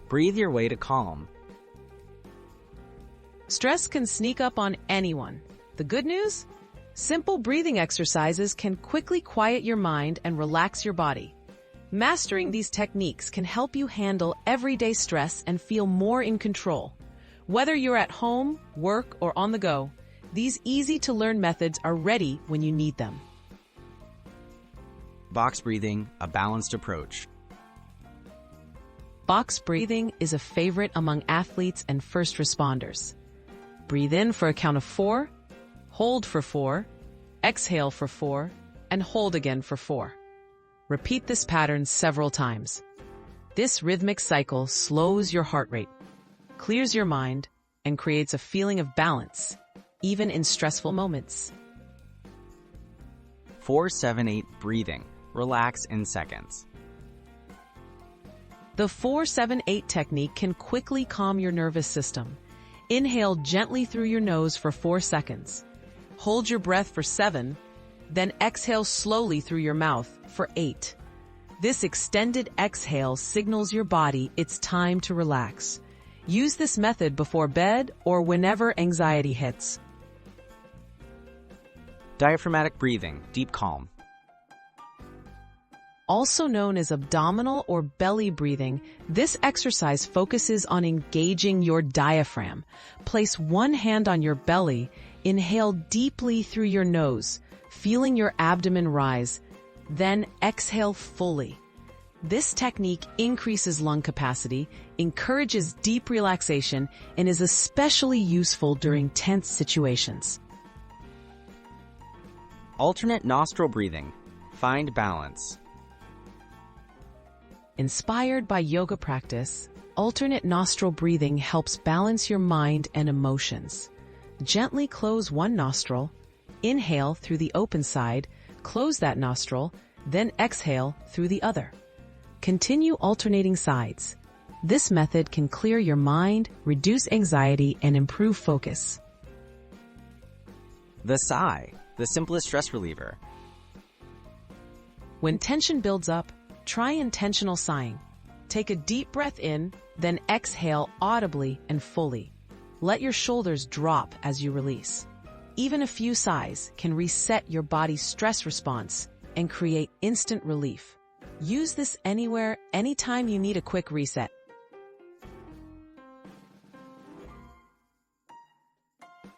Breathe your way to calm. Stress can sneak up on anyone. The good news? Simple breathing exercises can quickly quiet your mind and relax your body. Mastering these techniques can help you handle everyday stress and feel more in control. Whether you're at home, work, or on the go, these easy-to-learn methods are ready when you need them. Box breathing, a balanced approach. Box breathing is a favorite among athletes and first responders. Breathe in for a count of 4, hold for 4, exhale for 4, and hold again for 4. Repeat this pattern several times. This rhythmic cycle slows your heart rate, clears your mind, and creates a feeling of balance, even in stressful moments. 4-7-8 breathing. Relax in seconds. The 4-7-8 technique can quickly calm your nervous system. Inhale gently through your nose for 4 seconds. Hold your breath for 7, then exhale slowly through your mouth for 8. This extended exhale signals your body it's time to relax. Use this method before bed or whenever anxiety hits. Diaphragmatic breathing, deep calm. Also known as abdominal or belly breathing, this exercise focuses on engaging your diaphragm. Place one hand on your belly, inhale deeply through your nose, feeling your abdomen rise, then exhale fully. This technique increases lung capacity, encourages deep relaxation, and is especially useful during tense situations. Alternate nostril breathing. Find balance. Inspired by yoga practice, alternate nostril breathing helps balance your mind and emotions. Gently close one nostril, inhale through the open side, close that nostril, then exhale through the other. Continue alternating sides. This method can clear your mind, reduce anxiety, and improve focus. The Sigh, the simplest stress reliever. When tension builds up, try intentional sighing. Take a deep breath in, then exhale audibly and fully. Let your shoulders drop as you release. Even a few sighs can reset your body's stress response and create instant relief. Use this anywhere, anytime you need a quick reset.